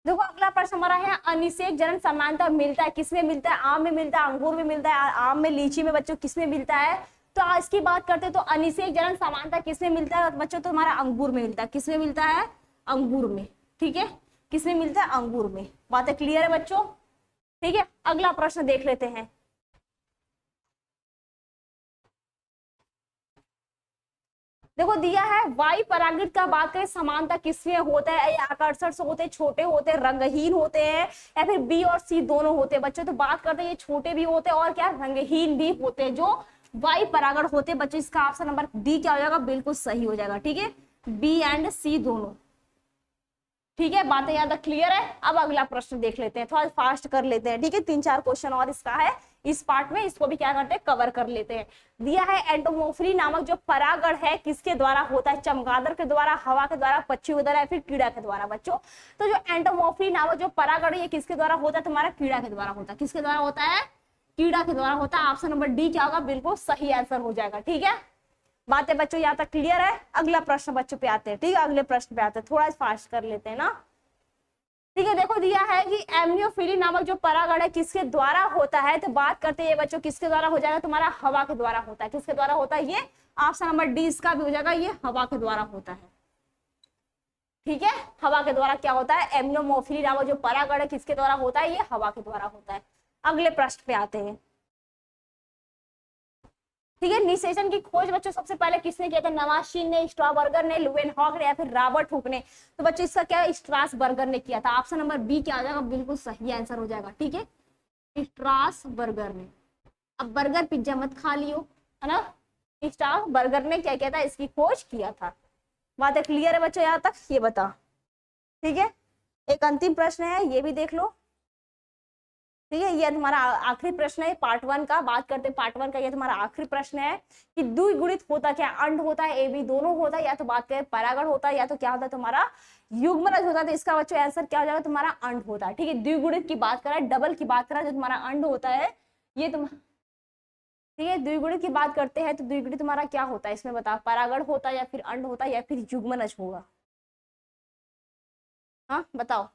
देखो अगला प्रश्न हमारा है, अनिषेक जनन समानता मिलता है, किसमें मिलता है, आम में मिलता है, अंगूर में मिलता है, आम में, लीची में बच्चों किसमें मिलता है। तो आज इसकी बात करते हैं, तो अनिषेक जनन समानता किसमें मिलता है बच्चों, तो हमारा अंगूर में मिलता है, किसमें मिलता है, अंगूर में। ठीक है, किसमें मिलता है, अंगूर में। बातें क्लियर है बच्चों। ठीक है, अगला प्रश्न देख लेते हैं। देखो दिया है वायु परागण का बात करें समानता किसमें होता है, या आकर्षण से होते हैं, छोटे होते हैं, रंगहीन होते हैं, या फिर बी और सी दोनों होते हैं बच्चों। तो बात करते हैं ये छोटे भी होते हैं और क्या रंगहीन भी होते हैं जो वायु परागण होते हैं बच्चों। इसका ऑप्शन नंबर डी क्या हो जाएगा, बिल्कुल सही हो जाएगा। ठीक है, बी एंड सी दोनों। ठीक है, बातें यहाँ तक क्लियर है। अब अगला प्रश्न देख लेते हैं, थोड़ा फास्ट कर लेते हैं। ठीक है, 3-4 क्वेश्चन और इसका है इस पार्ट में, इसको भी क्या करते हैं कवर कर लेते हैं। दिया है एंटोमोफिली नामक जो परागण है किसके द्वारा होता है, चमगादड़ के द्वारा, हवा के द्वारा, पक्षी के द्वारा, या फिर कीड़ा के द्वारा बच्चों। तो जो एंटोमोफिली नामक जो परागण ये किसके द्वारा होता है, तुम्हारा कीड़ा के द्वारा होता है। किसके द्वारा होता है, कीड़ा के द्वारा होता है। ऑप्शन नंबर डी क्या होगा, बिल्कुल सही आंसर हो जाएगा। ठीक है, बातें बच्चों यहाँ तक क्लियर है। अगला प्रश्न बच्चों पे आते हैं। ठीक है, अगले प्रश्न पे आते हैं, थोड़ा फास्ट कर लेते हैं ना। ठीक है, देखो दिया है कि एम्नियोफिली नामक जो परागण है किसके द्वारा होता है। तो बात करते हैं बच्चों किसके द्वारा हो जाएगा, तुम्हारा हवा के द्वारा होता है। किसके द्वारा होता है, ये ऑप्शन नंबर डी इसका भी हो जाएगा, ये हवा के द्वारा होता है। ठीक है, हवा के द्वारा क्या होता है, एम्नियोफिली नामक जो परागण है किसके द्वारा होता है, ये हवा के द्वारा होता है। अगले प्रश्न पे आते हैं। ठीक है, निषेचन की खोज बच्चों सबसे पहले किसने किया था, नवाशीन ने, स्ट्रॉबर्गर ने, लुवेनहॉक ने, या फिर रॉबर्ट हुक ने। तो बच्चों इसका क्या है, स्ट्रासबर्गर ने किया था। ऑप्शन नंबर बी क्या आ जाएगा, बिल्कुल सही आंसर हो जाएगा। ठीक है, स्ट्रासबर्गर ने। अब बर्गर पिज्जा मत खा लियो, है ना। स्ट्रासबर्गर ने क्या किया था, इसकी खोज किया था। बात क्लियर है बच्चों यहाँ तक, ये बता। ठीक है, एक अंतिम प्रश्न है, ये भी देख लो। ठीक है, ये तुम्हारा आखिरी प्रश्न है पार्ट 1 का। बात करते हैं पार्ट 1 का, ये तुम्हारा आखिरी प्रश्न है कि द्विगुणित होता क्या, अंड होता है, ए बी दोनों होता है, या तो बात करें परागण होता है, या तो क्या होता है तुम्हारा युग्मनज होता है। तो इसका बच्चों आंसर क्या हो जाएगा, तुम्हारा अंड होता है। ठीक है, द्विगुणित की बात करें, डबल की बात करें, जो तुम्हारा अंड होता है ये तुम। ठीक है, द्विगुणित की बात करते हैं तो द्विगुणित तुम्हारा क्या होता है, इसमें बता, परागण होता है, या फिर अंड होता है, या फिर युग्मनज होगा। हाँ बताओ,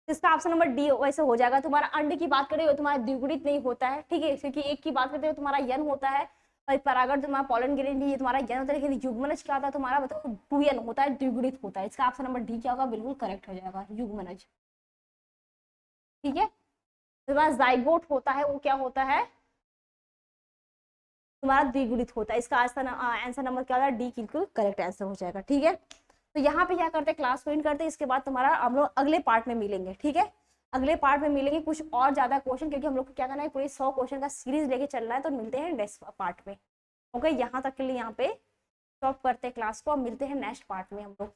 इसका ऑप्शन नंबर डी वैसे हो जाएगा। तुम्हारा अंड की बात करें तुम्हारा द्विगुणित नहीं होता है। ठीक है, क्योंकि एक की बात करते हो तुम्हारा यन होता है, और परागण तुम्हारा पॉलन ग्रेन ये तुम्हारा यन होता है, लेकिन युग्मनज क्या होता है तुम्हारा, मतलब 2n होता है, द्विगुणित होता है। इसका ऑप्शन नंबर डी क्या होगा, बिल्कुल करेक्ट हो जाएगा, युग्मनज। ठीक है, तुम्हारा जाइगोट होता है वो क्या होता है, तुम्हारा द्विगुणित होता है। इसका आंसर नंबर क्या होगा, डी बिल्कुल करेक्ट आंसर हो जाएगा। ठीक है, तो यहाँ पे क्या करते हैं, क्लास को एंड करते हैं। इसके बाद तुम्हारा हम लोग अगले पार्ट में मिलेंगे। ठीक है, अगले पार्ट में मिलेंगे कुछ और ज्यादा क्वेश्चन, क्योंकि हम लोग को क्या करना है, पूरी 100 क्वेश्चन का सीरीज लेके चलना है। तो मिलते हैं नेक्स्ट पार्ट में। ओके, यहाँ तक के लिए यहाँ पे स्टॉप करते हैं क्लास को, अब मिलते हैं नेक्स्ट पार्ट में हम लोग।